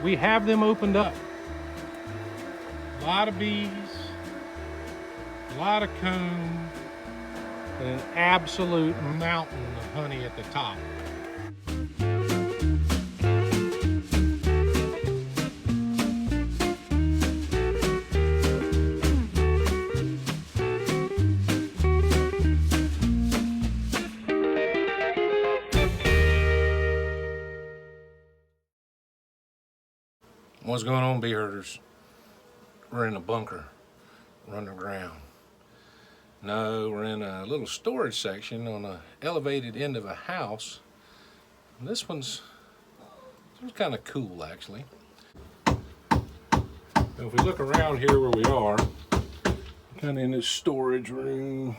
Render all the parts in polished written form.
We have them opened up. A lot of bees, a lot of comb, and an absolute mountain of honey at the top. What's going on, bee herders? We're in a bunker. We're underground. No, we're in a little storage section on an elevated end of a house. And this one's kind of cool, actually. Now, if we look around here where we are, kind of in this storage room,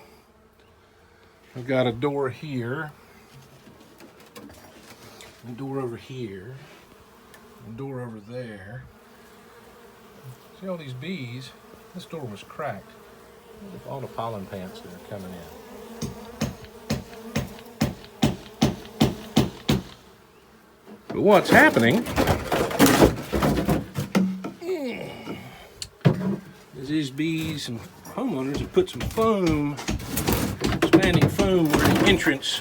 we've got a door here, a door over here, a door over there. See all these bees? This door was cracked. Look at all the pollen pants that are coming in. But what's happening is these bees and homeowners have put some foam, expanding foam where the entrance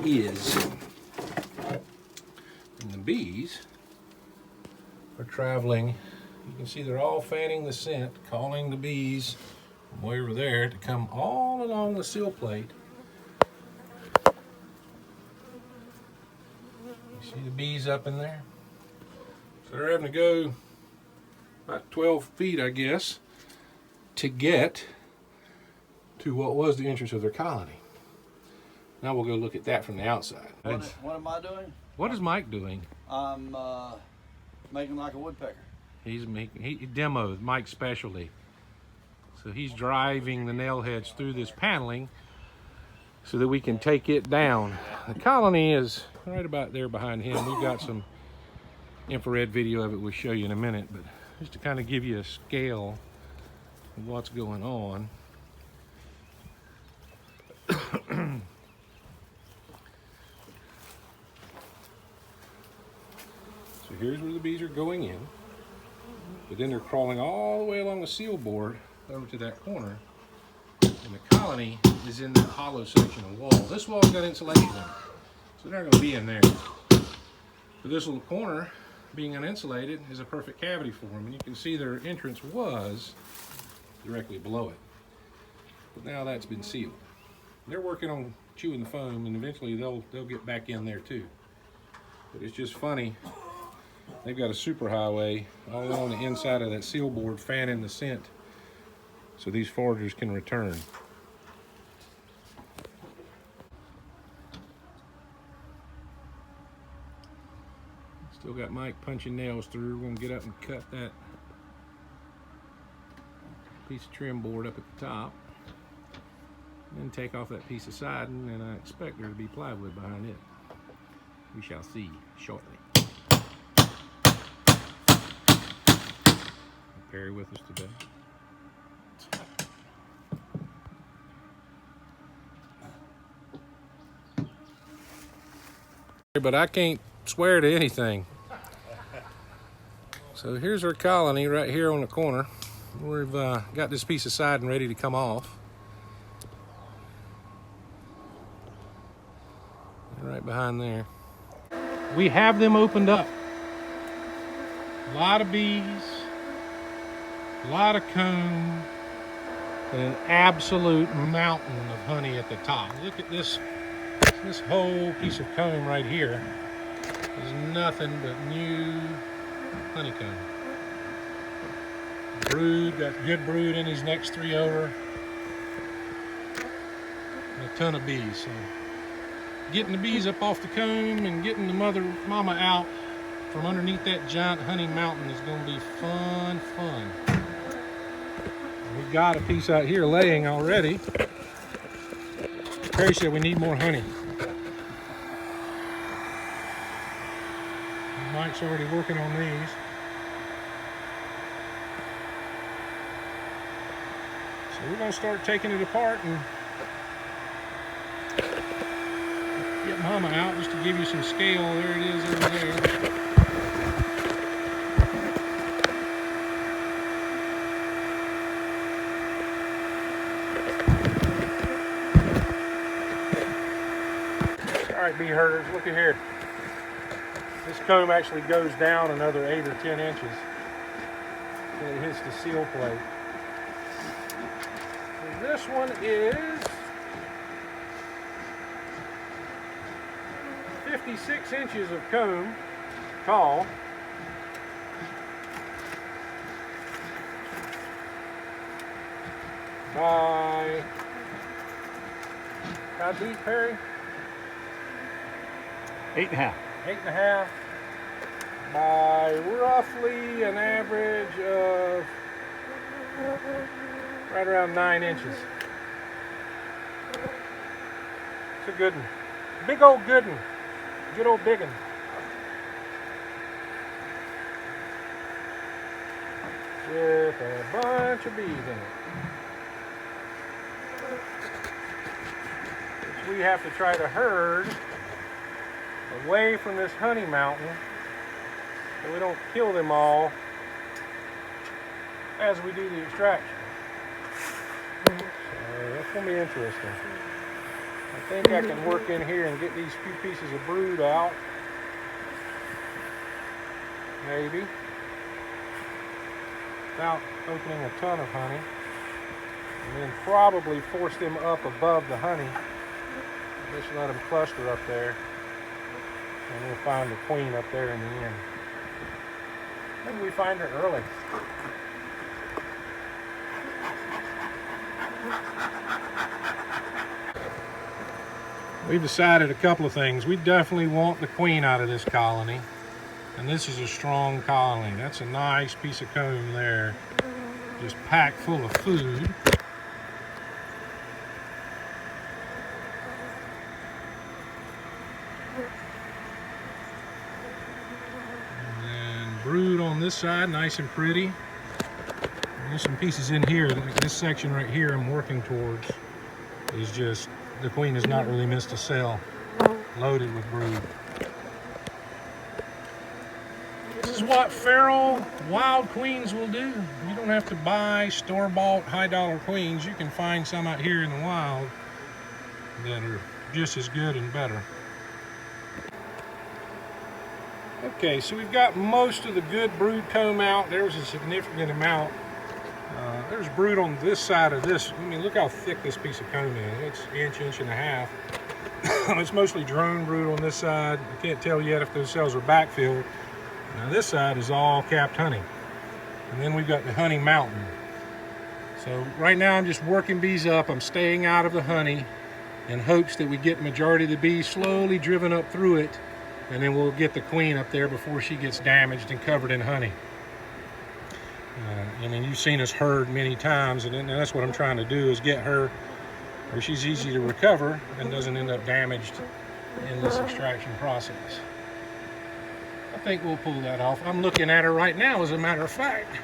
is. And the bees are traveling. You can see they're all fanning the scent, calling the bees from way over there to come all along the sill plate. You see the bees up in there? So they're having to go about 12 feet, I guess, to get to what was the entrance of their colony. Now we'll go look at that from the outside. What am I doing? What is Mike doing? I'm making like a woodpecker. He demoed Mike's specialty. So he's driving the nail heads through this paneling so that we can take it down. The colony is right about there behind him. We've got some infrared video of it we'll show you in a minute, but just to kind of give you a scale of what's going on. So here's where the bees are going in. But then they're crawling all the way along the seal board over to that corner. And the colony is in that hollow section of wall. This wall's got insulation in it, so they're not going to be in there. But this little corner, being uninsulated, is a perfect cavity for them. And you can see their entrance was directly below it. But now that's been sealed. They're working on chewing the foam, and eventually they'll get back in there too. But it's just funny. They've got a superhighway all on the inside of that seal board fanning the scent so these foragers can return. Still got Mike punching nails through. We're going to get up and cut that piece of trim board up at the top. And then take off that piece of siding, and I expect there to be plywood behind it. We shall see shortly. Perry with us today. But I can't swear to anything. So here's our colony right here on the corner. We've got this piece of siding ready to come off. Right behind there. We have them opened up. A lot of bees, a lot of comb, and an absolute mountain of honey at the top. Look at this whole piece of comb right here is nothing but new honeycomb. Brood, got good brood in these next three over. And a ton of bees. So getting the bees up off the comb and getting the mama out from underneath that giant honey mountain is going to be fun. We've got a piece out here laying already. Perry said we need more honey. Mike's already working on these. So we're going to start taking it apart and get mama out just to give you some scale. There it is over there. right, bee herders, look at here. This comb actually goes down another 8 or 10 inches until it hits the seal plate. And this one is 56 inches of comb tall. By, how deep, Perry? 8.5. 8.5 by roughly an average of right around 9 inches. It's a good one. Big old good one. Good old big one. With a bunch of bees in it. Which we have to try to herd away from this honey mountain so we don't kill them all as we do the extraction. So that's going to be interesting. I think I can work in here and get these few pieces of brood out. Maybe. Without opening a ton of honey. And then probably force them up above the honey. Just let them cluster up there. And we'll find the queen up there in the end. Maybe we find her early. We've decided a couple of things. We definitely want the queen out of this colony. And this is a strong colony. That's a nice piece of comb there. Just packed full of food. Brood on this side, nice and pretty. And there's some pieces in here. This section right here I'm working towards is just, the queen has not really missed a cell, loaded with brood. This is what feral wild queens will do. You don't have to buy store-bought high-dollar queens. You can find some out here in the wild that are just as good and better. Okay, so we've got most of the good brood comb out. There's a significant amount. There's brood on this side of this. I mean, look how thick this piece of comb is. It's inch and a half. It's mostly drone brood on this side. I can't tell yet if those cells are backfilled. Now this side is all capped honey. And then we've got the honey mountain. So right now I'm just working bees up. I'm staying out of the honey in hopes that we get the majority of the bees slowly driven up through it. And then we'll get the queen up there before she gets damaged and covered in honey. I mean, you've seen us herd many times, and that's what I'm trying to do, is get her where she's easy to recover and doesn't end up damaged in this extraction process. I think we'll pull that off. I'm looking at her right now, as a matter of fact.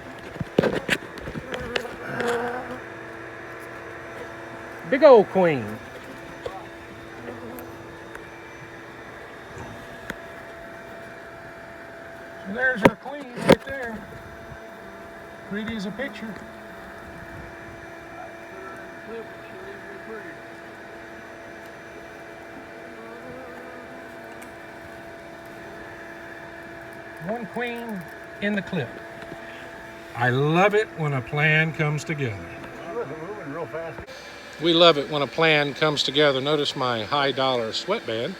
Big old queen. So there's our queen right there. Pretty as a picture. One queen in the clip. I love it when a plan comes together. Moving real fast. We love it when a plan comes together. Notice my high-dollar sweatband.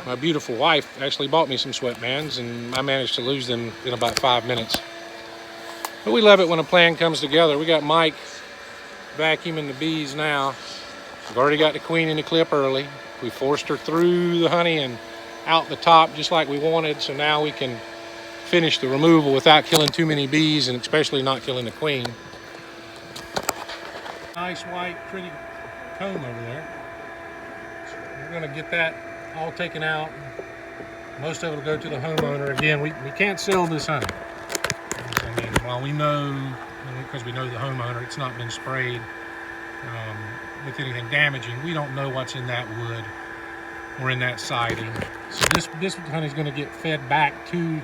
My beautiful wife actually bought me some sweatbands, and I managed to lose them in about 5 minutes. But we love it when a plan comes together. We got Mike vacuuming the bees now. We've already got the queen in the clip early. We forced her through the honey and out the top just like we wanted, so now we can finish the removal without killing too many bees, and especially not killing the queen. Nice white pretty comb over there. So we're going to get that all taken out. Most of it will go to the homeowner. Again, we can't sell this honey. I mean, while we know, because we know the homeowner, it's not been sprayed with anything damaging, we don't know what's in that wood or in that siding. So this honey is going to get fed back to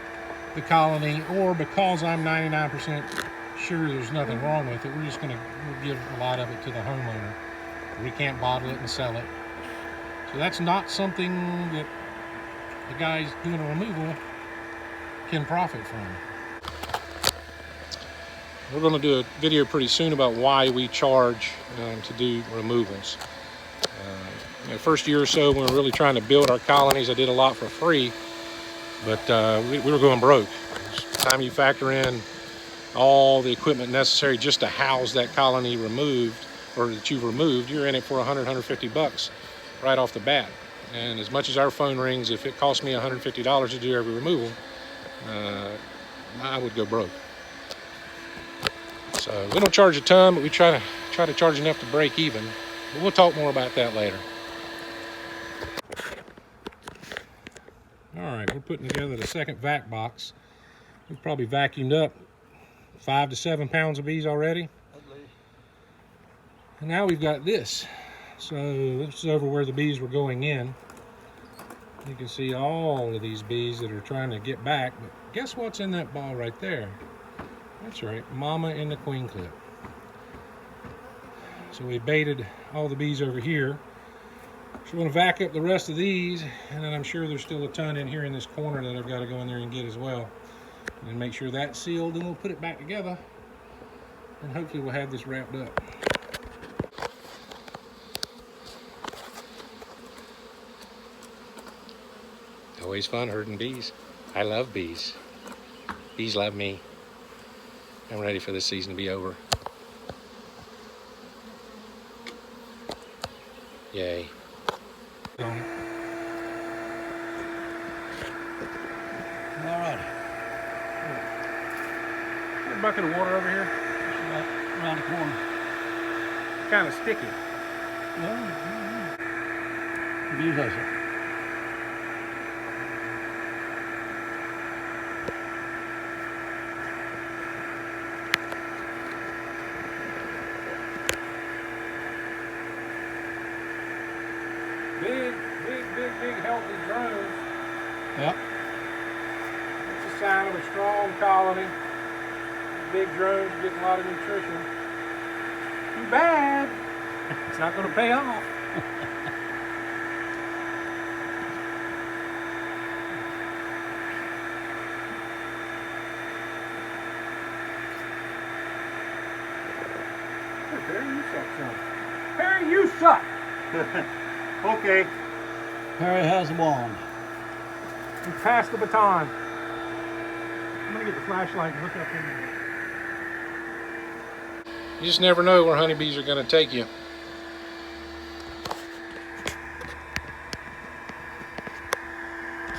the colony, or because I'm 99% sure there's nothing wrong with it, we'll give a lot of it to the homeowner. We can't bottle it and sell it. So that's not something that the guys doing a removal can profit from. We're going to do a video pretty soon about why we charge to do removals. The first year or so, when we were really trying to build our colonies, I did a lot for free, but we were going broke. By the time you factor in all the equipment necessary just to house that colony removed, or that you've removed, you're in it for 100, 150 bucks right off the bat. And as much as our phone rings, if it cost me $150 to do every removal, I would go broke. So we don't charge a ton, but we try to charge enough to break even. But we'll talk more about that later. All right, we're putting together the second vac box. We've probably vacuumed up 5 to 7 pounds of bees already. And now we've got this. So this is over where the bees were going in. You can see all of these bees that are trying to get back, but guess what's in that ball right there? That's right, mama in the queen clip. So we baited all the bees over here. So we're going to vac up the rest of these, and then I'm sure there's still a ton in here in this corner that I've got to go in there and get as well. And make sure that's sealed, and we'll put it back together, and hopefully we'll have this wrapped up. Always fun herding bees. I love bees. Bees love me. I'm ready for this season to be over. Yay. All right. Got a bucket of water over here. Right around the corner. Kind of sticky. Well, bees has it. Big healthy drones. Yep. It's a sign of a strong colony. Big drones getting a lot of nutrition. Too bad. It's not going to pay off. Perry, you suck, son. Perry, you suck. Okay. Perry has the wand. You passed the baton. I'm going to get the flashlight and look up in there. You just never know where honeybees are going to take you.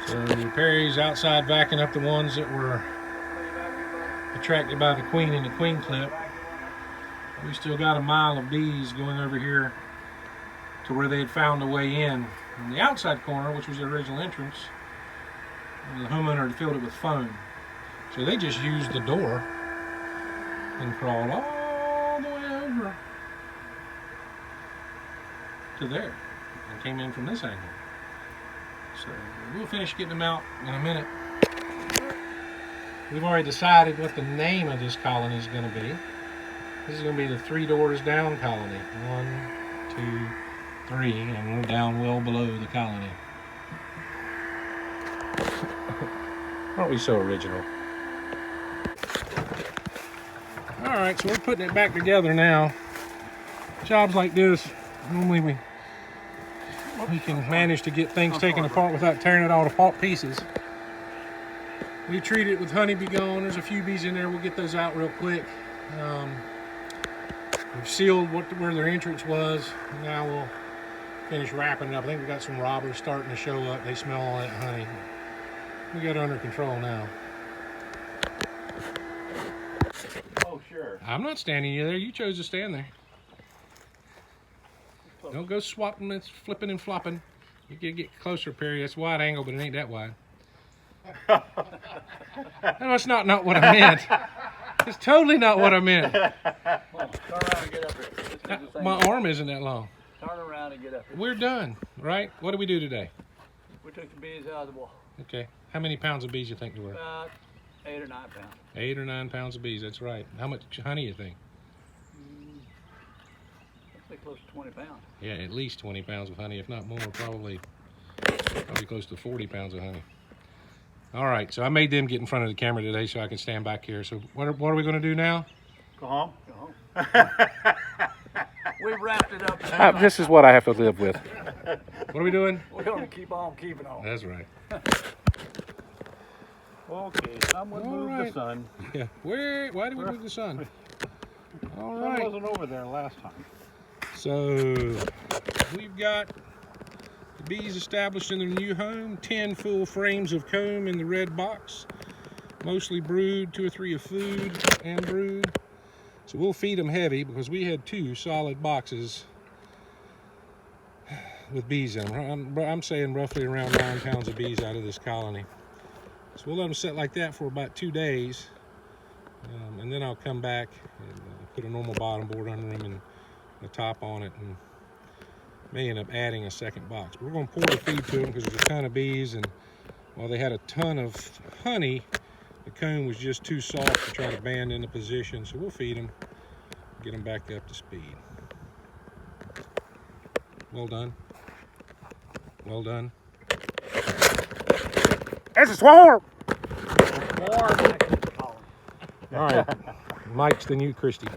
So Perry's outside vacuuming up the ones that were attracted by the queen in the queen clip. We still got a mile of bees going over here to where they had found a way in. On the outside corner, which was the original entrance, the homeowner had filled it with foam. So they just used the door and crawled all the way over to there and came in from this angle. So we'll finish getting them out in a minute. We've already decided what the name of this colony is going to be. This is going to be the 3 doors down colony. 1, 2, 3, and we're down well below the colony. Aren't we so original? Alright, so we're putting it back together now. Jobs like this, normally we can manage to get things taken apart without tearing it all to pieces. We treat it with honeybee gone. There's a few bees in there. We'll get those out real quick. We've sealed where their entrance was. Now we'll finish wrapping it up. I think we got some robbers starting to show up. They smell all that honey. We got it under control now. Oh, sure. I'm not standing you there. You chose to stand there. Don't go swapping, it's flipping and flopping. You can get closer, Perry. That's wide angle, but it ain't that wide. That's not what I meant. It's totally not what I meant. Turn around and get up here. My arm isn't that long. Turn around and get up here. We're done, right? What did we do today? We took the bees out of the wall. Okay. How many pounds of bees you think there were? About 8 or 9 pounds. 8 or 9 pounds of bees, that's right. How much honey you think? They're close to 20 pounds. Yeah, at least 20 pounds of honey, if not more, probably close to 40 pounds of honey. All right, so I made them get in front of the camera today so I can stand back here. So what are we going to do now? Go home. Go home. We wrapped it up. This is what I have to live with. What are we doing? We're going to keep on keeping on. That's right. Okay, someone All moved right. the sun. Yeah. Why did we move the sun? All Sun right. wasn't over there last time. So we've got the bees established in their new home. 10 full frames of comb in the red box. Mostly brood, 2 or 3 of food and brood. So we'll feed them heavy because we had 2 solid boxes with bees in them. I'm saying roughly around 9 pounds of bees out of this colony. So we'll let them sit like that for about 2 days. And then I'll come back and put a normal bottom board under them and a top on it, and may end up adding a second box. But we're going to pour the feed to them because there's a ton of bees, and while they had a ton of honey, the comb was just too soft to try to band into position. So we'll feed them, get them back up to speed. Well done. Well done. It's a swarm! More back in the colony. All right. Mike's the new Christie.